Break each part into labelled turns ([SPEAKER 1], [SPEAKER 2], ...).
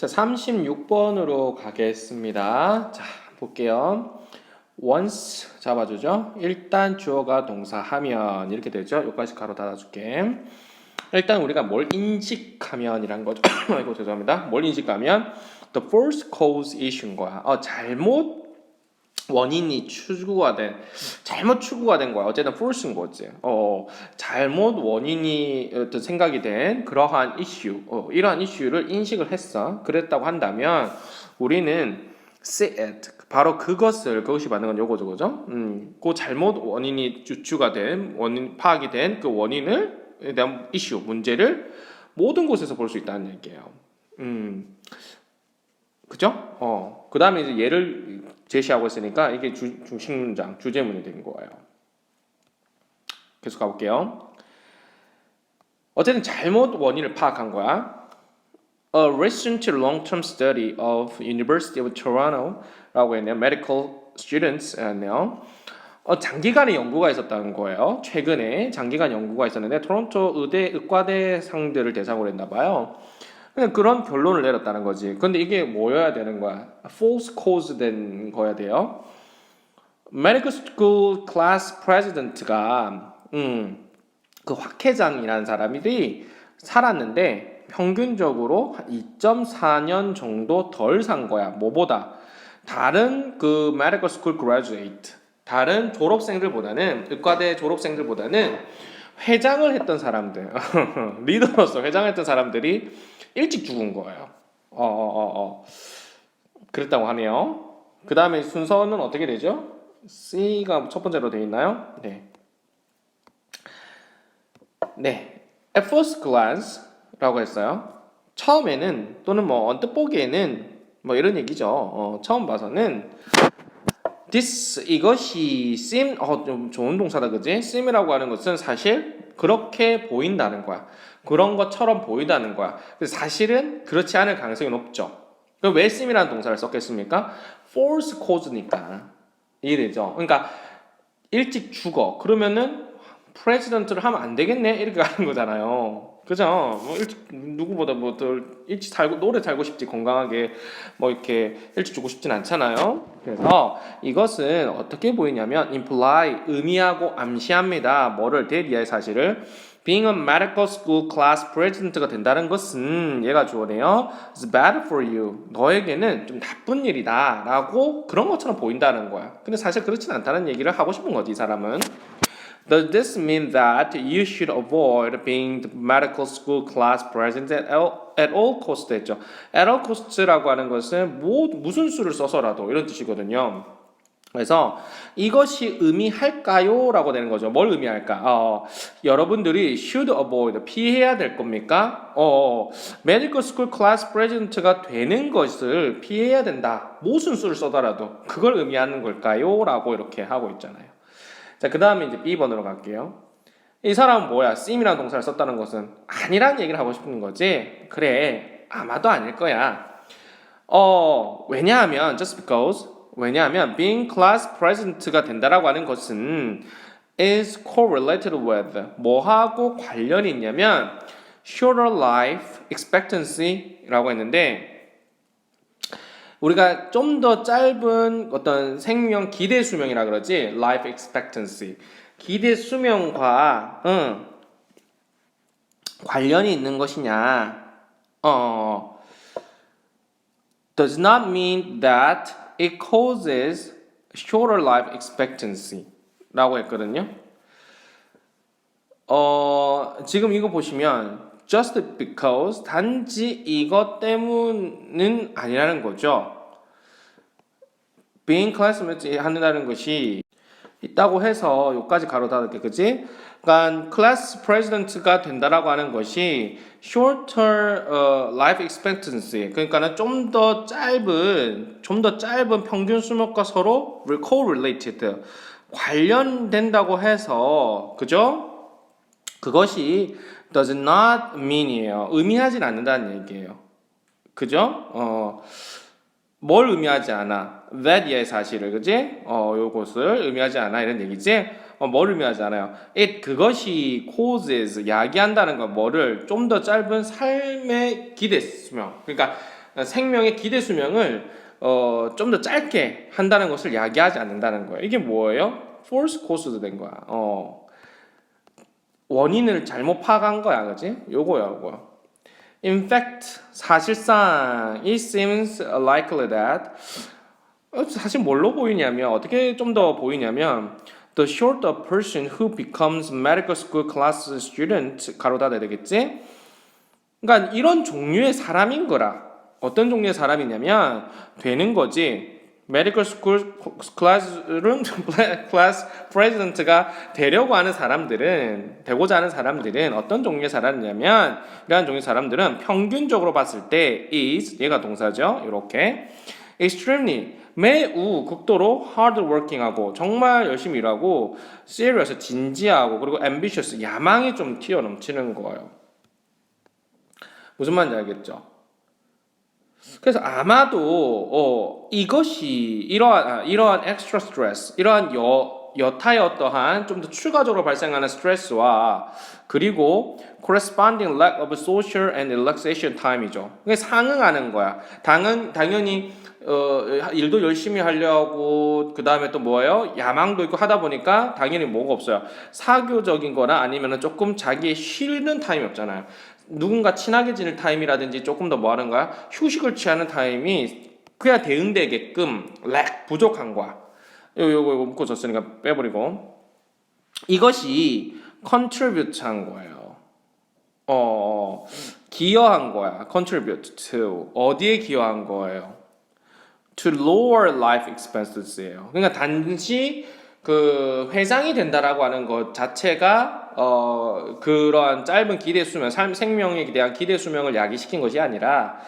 [SPEAKER 1] 자, 36번으로 가겠습니다. 자, 볼게요. once 잡아주죠. 일단 주어가 동사하면 이렇게 되죠. 여기까지 가로 닫아줄게. 일단 우리가 뭘 인식하면 이란 거죠. 아이고 죄송합니다. 뭘 인식하면 the first cause issue인 거야. 잘못 원인이 추구가 된 잘못 추구가 된 거야. 어쨌든 false인 거지. 잘못 원인이 어떤 생각이 된 그러한 이슈, 이러한 이슈를 인식을 했어. 그랬다고 한다면 우리는 see it 바로 그것이 맞는 건 요거죠, 그죠? 그 잘못 원인이 추구가 된 원인 파악이 된 그 원인을 대한 이슈 문제를 모든 곳에서 볼 수 있다는 얘기예요. 그죠? 그 다음에 이제 예를 제시하고 있으니까 이게 중심 문장, 주제문이 된 거예요. 계속 가볼게요. 어쨌든 잘못 원인을 파악한 거야. A recent long-term study of University of Toronto라고 했네요. Medical students 네요. 장기간의 연구가 있었다는 거예요. 최근에 장기간 연구가 있었는데 토론토 의과대상들을 대상으로 했나 봐요. 그냥 그런 결론을 내렸다는 거지. 근데 이게 뭐여야 되는 거야? false cause 된 거야 돼요. Medical School Class President가 그 학회장이라는 사람들이 살았는데 평균적으로 2.4년 정도 덜 산 거야. 뭐보다? 다른 그 Medical School Graduate, 다른 졸업생들보다는 의과대 졸업생들보다는 회장을 했던 사람들, 리더로서 회장했던 사람들이 일찍 죽은 거예요. 그랬다고 하네요. 그 다음에 순서는 어떻게 되죠? C가 첫 번째로 되어 있나요? 네. At first glance라고 했어요. 처음에는 또는 뭐 언뜻 보기에는 뭐 이런 얘기죠. 처음 봐서는 이것이 seem 좀 좋은 동사다 그지? seem이라고 하는 것은 사실 그렇게 보인다는 거야. 그런 것처럼 보인다는 거야. 사실은 그렇지 않을 가능성이 높죠. 그럼 왜 seem이라는 동사를 썼겠습니까? false cause니까 이해되죠? 그러니까 일찍 죽어. 그러면은 프레지던트를 하면 안 되겠네 이렇게 가는 거잖아요. 그죠? 뭐 일찍 누구보다 뭐 더 일찍 살고 오래 살고 싶지 건강하게 뭐 이렇게 일찍 죽고 싶진 않잖아요. 그래서 이것은 어떻게 보이냐면 imply 의미하고 암시합니다. 뭐를 대리할 사실을 being a medical school class president가 된다는 것은 얘가 주어네요. It's bad for you. 너에게는 좀 나쁜 일이다라고 그런 것처럼 보인다는 거야. 근데 사실 그렇진 않다는 얘기를 하고 싶은 거지 이 사람은. Does this mean that you should avoid being the medical school class president at all costs? 했죠. At all costs라고 하는 것은 무슨 수를 써서라도 이런 뜻이거든요. 그래서 이것이 의미할까요? 라고 되는 거죠. 뭘 의미할까? 여러분들이 should avoid, 피해야 될 겁니까? medical school class president가 되는 것을 피해야 된다. 무슨 수를 써더라도 그걸 의미하는 걸까요? 라고 이렇게 하고 있잖아요. 자, 그 다음에 이제 B번으로 갈게요. 이 사람은 뭐야? seem이라는 동사를 썼다는 것은 아니라는 얘기를 하고 싶은 거지. 그래, 아마도 아닐 거야. 왜냐하면 just because 왜냐하면 being class president가 된다라고 하는 것은 is correlated with 뭐하고 관련이 있냐면 shorter life expectancy라고 했는데 우리가 좀 더 짧은 어떤 생명 기대 수명이라 그러지 life expectancy 기대 수명과 관련이 있는 것이냐 does not mean that it causes shorter life expectancy 라고 했거든요. 지금 이거 보시면 just because 단지 이것 때문은 아니라는 거죠. being classmate 한다는 것이 있다고 해서 여기까지 가로 닫을게 그지? 그러니까 class president가 된다라고 하는 것이 shorter life expectancy 그러니까는 좀 더 짧은 평균 수명과 서로 correlated 관련된다고 해서 그죠? 그것이 does not mean이에요. 의미하진 않는다는 얘기예요. 그죠? 뭘 의미하지 않아? that의 사실을, 그지? 요것을 의미하지 않아 이런 얘기지? 뭘 의미하지 않아요? 그것이 causes 야기한다는 건 뭐를 좀 더 짧은 삶의 기대 수명. 그러니까 생명의 기대 수명을 좀 더 짧게 한다는 것을 야기하지 않는다는 거예요. 이게 뭐예요? false cause도 된 거야. 원인을 잘못 파악한 거야, 그지? 요거야, 요거. In fact, 사실상 it seems likely that 사실 뭘로 보이냐면 어떻게 좀 더 보이냐면 the short a person who becomes medical school class student 가로 닫아야 되겠지? 그러니까 이런 종류의 사람인 거라. 어떤 종류의 사람이냐면 되는 거지. 메디컬 스쿨 클래스 프레지던트가 되려고 하는 사람들은 되고자 하는 사람들은 어떤 종류의 사람이냐면 이러한 종류의 사람들은 평균적으로 봤을 때 is 얘가 동사죠. 이렇게 extremely 매우 극도로 hardworking하고 정말 열심히 일하고 serious 진지하고 그리고 ambitious 야망이 좀 튀어넘치는 거예요. 무슨 말인지 알겠죠? 그래서 아마도 이것이 이러한 extra stress, 이러한 여타의 어떠한 좀 더 추가적으로 발생하는 스트레스와 그리고 corresponding lack of social and relaxation time이죠. 그게 상응하는 거야. 당연히 일도 열심히 하려고 그 다음에 또 뭐예요? 야망도 있고 하다 보니까 당연히 뭐가 없어요. 사교적인 거나 아니면은 조금 자기의 쉬는 타임이 없잖아요. 누군가 친하게 지낼 타임이라든지 조금 더 뭐 하는 거야? 휴식을 취하는 타임이 그야 대응되게끔 부족한 거야. 요거 묶어 줬으니까 빼버리고 이것이 contribute 한 거예요. 기여한 거야. contribute to 어디에 기여한 거예요? to lower life expenses예요. 그러니까 단지 그 회상이 된다라고 하는 것 자체가 그러한 짧은 기대 수명, 생명에 대한 기대 수명을 야기시킨 것이 아니라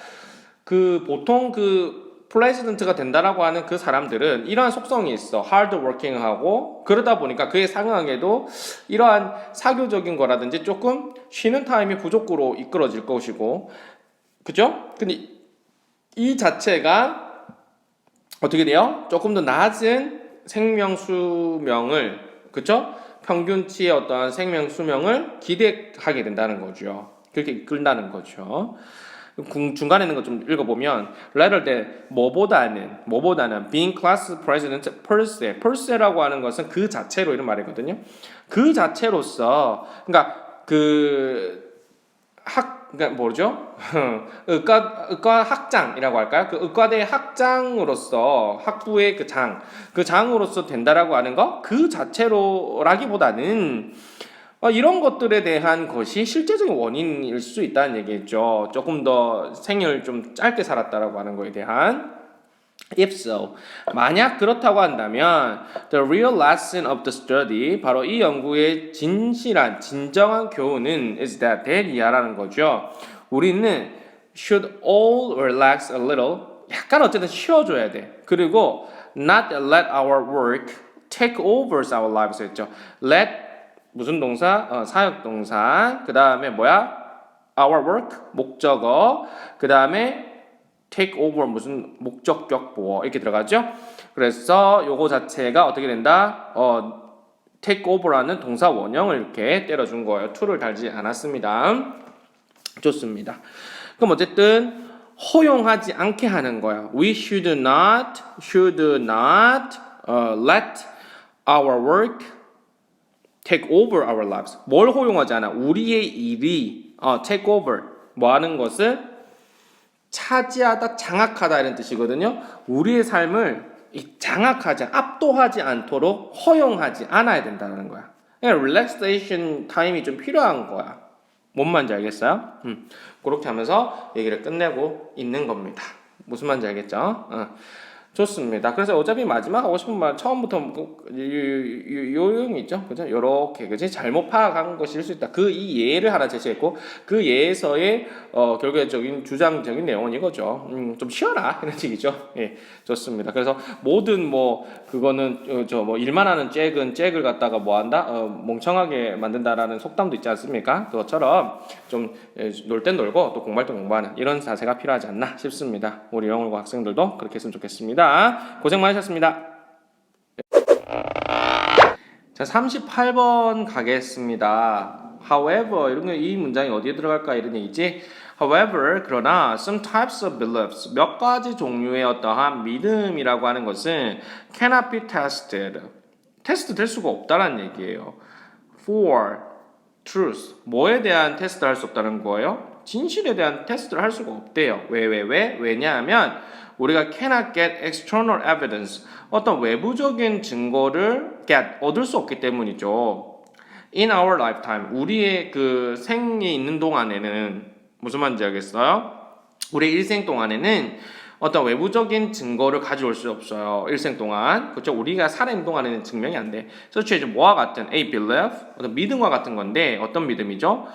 [SPEAKER 1] 그 보통 그 프레지던트가 된다라고 하는 그 사람들은 이러한 속성이 있어. 하드워킹하고 그러다 보니까 그에 상응하게도 이러한 사교적인 거라든지 조금 쉬는 타임이 부족으로 이끌어질 것이고, 그죠? 근데 이 자체가 어떻게 돼요? 조금 더 낮은 생명 수명을, 그쵸? 평균치의 어떠한 생명 수명을 기대하게 된다는 거죠. 그렇게 이끌다는 거죠. 중간에 있는 거 좀 읽어보면 rather than 뭐보다는 being class president per se라고 하는 것은 그 자체로 이런 말이거든요. 그 자체로서 그러니까 그러니까 뭐죠? 의과 학장이라고 할까요? 그 의과대 학장으로서 학부의 그 장으로서 된다라고 하는 거 그 자체로라기보다는 이런 것들에 대한 것이 실제적인 원인일 수 있다는 얘기죠. 조금 더 생을 좀 짧게 살았다라고 하는 거에 대한. If so, 만약 그렇다고 한다면 the real lesson of the study, 바로 이 연구의 진정한 교훈은 is that 이하라는 거죠. 우리는 should all relax a little, 약간 어쨌든 쉬어줘야 돼. 그리고 not let our work take over our lives 했죠. let 무슨 동사? 사역동사. 그 다음에 뭐야? our work 목적어. 그 다음에 take over 무슨 목적격 보어 이렇게 들어가죠. 그래서 요거 자체가 어떻게 된다? take over라는 동사 원형을 이렇게 때려준 거예요. to를 달지 않았습니다. 좋습니다. 그럼 어쨌든 허용하지 않게 하는 거야. We should not let our work take over our lives. 뭘 허용하지 않아? 우리의 일이 take over 뭐 하는 것을 차지하다, 장악하다 이런 뜻이거든요. 우리의 삶을 장악하지, 압도하지 않도록 허용하지 않아야 된다는 거야. 그러니까 relaxation 타임이 좀 필요한 거야. 뭔 말인지 알겠어요? 그렇게 하면서 얘기를 끝내고 있는 겁니다. 무슨 말인지 알겠죠? 좋습니다. 그래서 어차피 마지막 하고 싶은 말 처음부터 요용이 있죠, 그죠? 요렇게 그지 잘못 파악한 것일 수 있다. 그 이 예를 하나 제시했고 그 예에서의 결과적인 주장적인 내용은 이거죠. 좀 쉬어라 이런 얘기죠. 예, 좋습니다. 그래서 모든 뭐 그거는 뭐 일만 하는 잭을 갖다가 뭐 한다, 멍청하게 만든다라는 속담도 있지 않습니까? 그것처럼 좀 놀 땐 놀고 또 공부할 땐 공부하는 이런 자세가 필요하지 않나 싶습니다. 우리 영어과 학생들도 그렇게 했으면 좋겠습니다. 고생 많으셨습니다. 자, 38번 가겠습니다. However, 이 문장이 어디에 들어갈까 이런 얘기지. However, 그러나 some types of beliefs, 몇 가지 종류의 어떠한 믿음이라고 하는 것은 cannot be tested. 테스트 될 수가 없다는 얘기예요. For truth, 뭐에 대한 테스트를 할 수 없다는 거예요? 진실에 대한 테스트를 할 수가 없대요. 왜? 왜냐하면 우리가 cannot get external evidence, 어떤 외부적인 증거를 얻을 수 없기 때문이죠. In our lifetime, 우리의 그 생이 있는 동안에는 무슨 말인지 알겠어요? 우리 일생 동안에는 어떤 외부적인 증거를 가져올 수 없어요. 일생 동안. 그렇죠? 우리가 살아있는 동안에는 증명이 안 돼. such as 뭐와 같은 a belief, 어떤 믿음과 같은 건데 어떤 믿음이죠?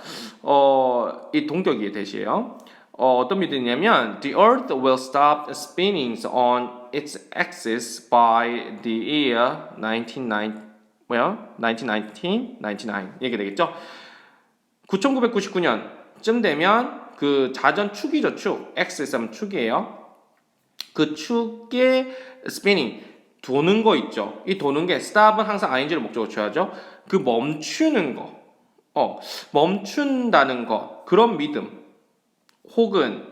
[SPEAKER 1] 이 동격이 대시예요. 어떤 믿음이냐면 the earth will stop spinning on its axis by the year 1999 이게 되겠죠? 1999년쯤 되면 그 자전 축이죠, 축. axis 하면 축이에요. 그 축의 spinning, 도는 거 있죠. 이 도는 게 stop은 항상 ing를 목적으로 취하죠. 그 멈추는 거, 멈춘다는 거, 그런 믿음, 혹은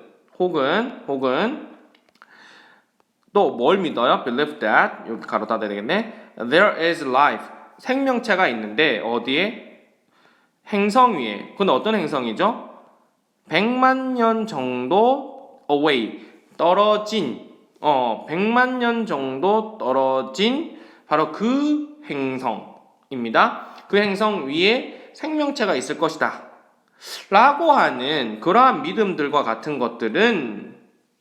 [SPEAKER 1] 또 뭘 믿어요? Believe that, 여기 가로 닫아야 되겠네. There is life, 생명체가 있는데 어디에? 행성 위에. 근데 어떤 행성이죠? 100만 년 정도 away, 떨어진 100만 년 정도 떨어진 바로 그 행성입니다. 그 행성 위에 생명체가 있을 것이다. 라고 하는 그러한 믿음들과 같은 것들은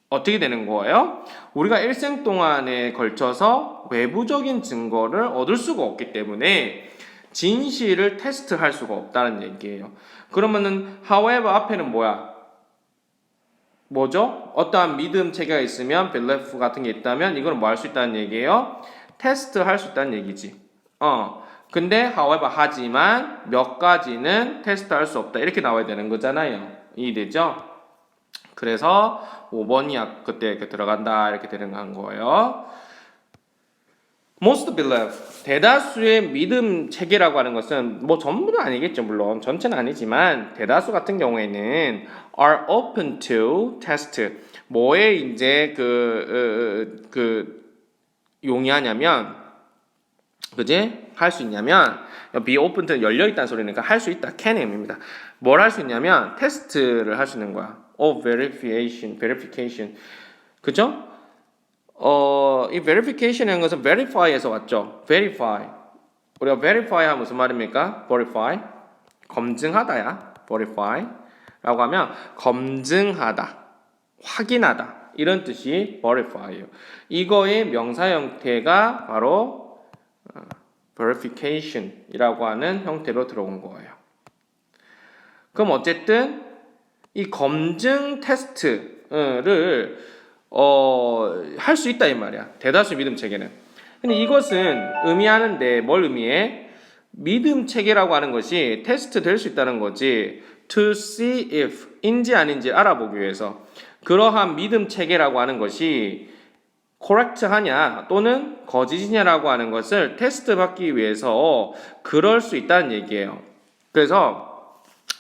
[SPEAKER 1] 어떻게 되는 거예요? 우리가 일생 동안에 걸쳐서 외부적인 증거를 얻을 수가 없기 때문에 진실을 테스트할 수가 없다는 얘기예요. 그러면은 however 앞에는 뭐죠? 어떠한 믿음 체계가 있으면 belief 같은 게 있다면 이거는 뭐 할 수 있다는 얘기예요? 테스트 할 수 있다는 얘기지. 근데 however 하지만 몇 가지는 테스트 할 수 없다. 이렇게 나와야 되는 거잖아요. 이해되죠? 그래서 5번이 그때 이렇게 들어간다. 이렇게 되는 거예요. Most believe, 대다수의 믿음 체계라고 하는 것은 뭐 전부는 아니겠죠. 물론 전체는 아니지만 대다수 같은 경우에는 are open to test. 뭐에 이제 용이하냐면, 그지? 할 수 있냐면 be open to 열려 있다는 소리니까 할 수 있다. can입니다. 뭘 할 수 있냐면 테스트를 할 수 있는 거야. of verification. 그죠? 이 verification이라는 것은 verify에서 왔죠. verify. 우리가 verify 하면 무슨 말입니까? verify. 검증하다야. verify. 라고 하면 검증하다. 확인하다. 이런 뜻이 verify예요. 이거의 명사 형태가 바로 verification이라고 하는 형태로 들어온 거예요. 그럼 어쨌든 이 검증 테스트를 할 수 있다 이 말이야. 대다수 믿음 체계는. 근데 이것은 의미하는데 뭘 의미해? 믿음 체계라고 하는 것이 테스트 될 수 있다는 거지. To see if 인지 아닌지 알아보기 위해서. 그러한 믿음 체계라고 하는 것이 correct 하냐 또는 거짓이냐라고 하는 것을 테스트 받기 위해서 그럴 수 있다는 얘기예요. 그래서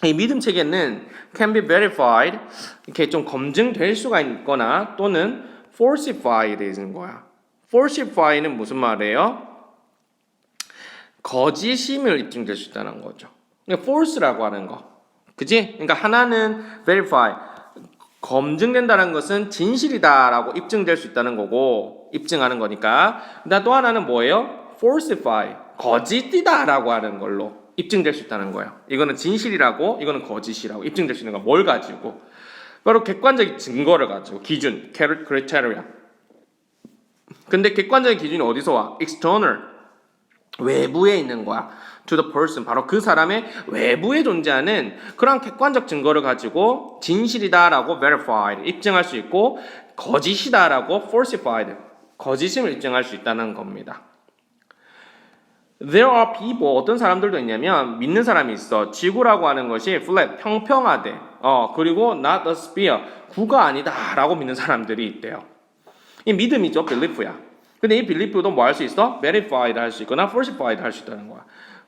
[SPEAKER 1] 이 믿음 체계는 can be verified, 이렇게 좀 검증될 수가 있거나 또는 falsified 되는 거야. falsify는 무슨 말이에요? 거짓임을 입증될 수 있다는 거죠. 그러니까 false라고 하는 거, 그지? 그러니까 하나는 verify, 검증된다는 것은 진실이다라고 입증될 수 있다는 거고, 입증하는 거니까. 또 하나는 뭐예요? falsify, 거짓이다라고 하는 걸로 입증될 수 있다는 거예요. 이거는 진실이라고, 이거는 거짓이라고 입증될 수 있는 거 뭘 가지고? 바로 객관적인 증거를 가지고, 기준, criteria. 근데 객관적인 기준이 어디서 와? external, 외부에 있는 거야. to the person, 바로 그 사람의 외부에 존재하는 그런 객관적 증거를 가지고 진실이다라고 verified, 입증할 수 있고, 거짓이다라고 falsified, 거짓임을 입증할 수 있다는 겁니다. There are people, 어떤 사람들도 있냐면 믿는 사람이 있어. 지구라고 하는 것이 flat, 평평하대. 그리고 not a sphere, 구가 아니다라고 믿는 사람들이 있대요. 이 믿음이죠, belief야. 근데 이 belief도 뭐 할 수 있어? verified 할 수 있거나 falsified 할 수 있다는 거야.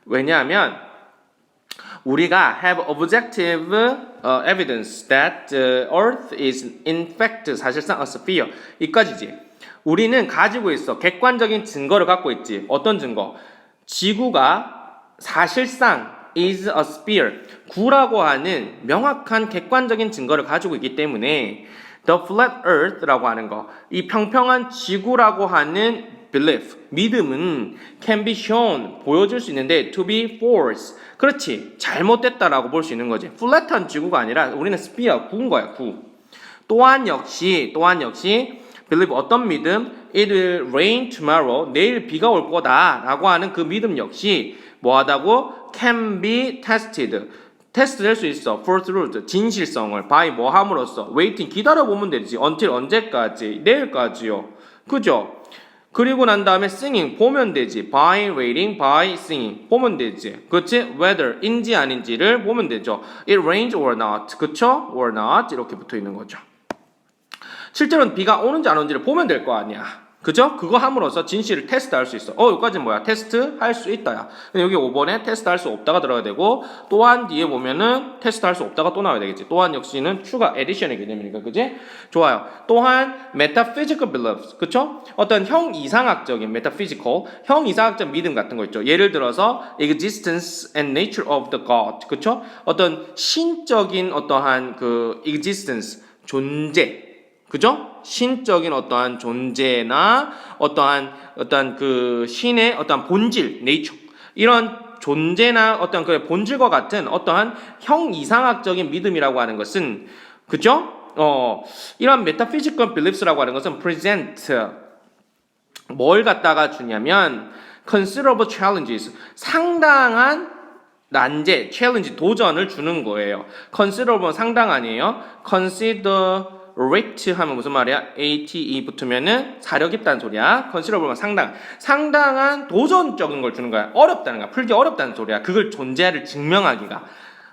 [SPEAKER 1] 왜냐하면 우리가 have objective evidence that the Earth is in fact 사실상 a sphere. 이까지지. 우리는 가지고 있어. 객관적인 증거를 갖고 있지. 어떤 증거? 지구가 사실상 is a sphere. 구라고 하는 명확한 객관적인 증거를 가지고 있기 때문에 the flat earth라고 하는 거, 이 평평한 지구라고 하는 belief, 믿음은 can be shown, 보여줄 수 있는데 to be false. 그렇지. 잘못됐다라고 볼 수 있는 거지. flat한 지구가 아니라 우리는 sphere, 구인 거야, 구. 또한 역시 believe 어떤 믿음? It will rain tomorrow. 내일 비가 올 거다라고 하는 그 믿음 역시 뭐하다고? Can be tested. 테스트 될 수 있어. for truth. 진실성을 by 뭐 함으로써 waiting 기다려보면 되지. until 언제까지? 내일까지요. 그죠? 그리고 난 다음에 singing 보면 되지. by waiting, by singing 보면 되지. 그렇지? whether 인지 아닌지를 보면 되죠. It rains or not. 그쵸? or not 이렇게 붙어 있는 거죠. 실제로는 비가 오는지 안 오는지를 보면 될 거 아니야. 그죠? 그거 함으로써 진실을 테스트할 수 있어. 여기까지는 뭐야? 테스트 할 수 있다야. 여기 5번에 테스트 할 수 없다가 들어가야 되고, 또한 뒤에 보면은 테스트 할 수 없다가 또 나와야 되겠지. 또한 역시는 추가 에디션의 개념이니까, 그지? 좋아요. 또한 metaphysical beliefs, 그쵸? 어떤 형이상학적인 metaphysical, 형이상학적 믿음 같은 거 있죠. 예를 들어서 existence and nature of the God, 그쵸? 어떤 신적인 어떠한 그 existence, 존재, 그죠? 신적인 어떠한 존재나 어떠한 그 신의 어떠한 본질, nature 이런 존재나 어떤 그 본질과 같은 어떠한 형이상학적인 믿음이라고 하는 것은 그죠? 이런 metaphysical beliefs라고 하는 것은 present 뭘 갖다가 주냐면 considerable challenges 상당한 난제, challenge 도전을 주는 거예요. considerable 상당한이에요. considerate 하면 무슨 말이야? ate 붙으면은 사력 있다는 소리야. considerable 상당한 도전적인 걸 주는 거야. 어렵다는 거야. 풀기 어렵다는 소리야. 그걸 존재를 증명하기가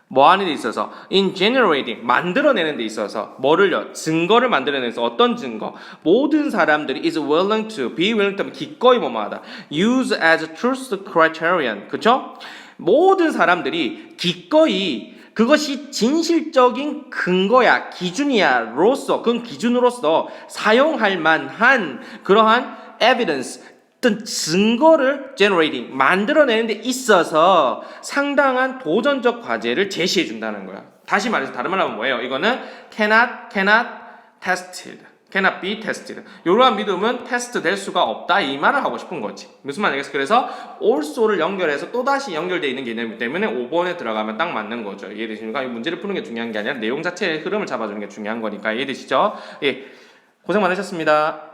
[SPEAKER 1] 뭐 하는 데 있어서 in generating 만들어내는 데 있어서 뭐를요? 증거를 만들어내서 어떤 증거? 모든 사람들이 is willing to be willing to 기꺼이 뭐뭐하다. use as truth criterion. 그쵸? 모든 사람들이 기꺼이 그것이 진실적인 근거야, 기준이야, 로서, 그 기준으로서 사용할 만한 그러한 evidence, 어떤 증거를 generating, 만들어내는 데 있어서 상당한 도전적 과제를 제시해 준다는 거야. 다시 말해서 다른 말로 하면 뭐예요? 이거는 cannot tested. cannot be tested. 이러한 믿음은 테스트 될 수가 없다 이 말을 하고 싶은 거지. 무슨 말이겠어? 그래서 also를 연결해서 또다시 연결되어 있는 개념이기 때문에 5번에 들어가면 딱 맞는 거죠. 이해되십니까? 이 문제를 푸는 게 중요한 게 아니라 내용 자체의 흐름을 잡아주는 게 중요한 거니까 이해되시죠? 예, 고생 많으셨습니다.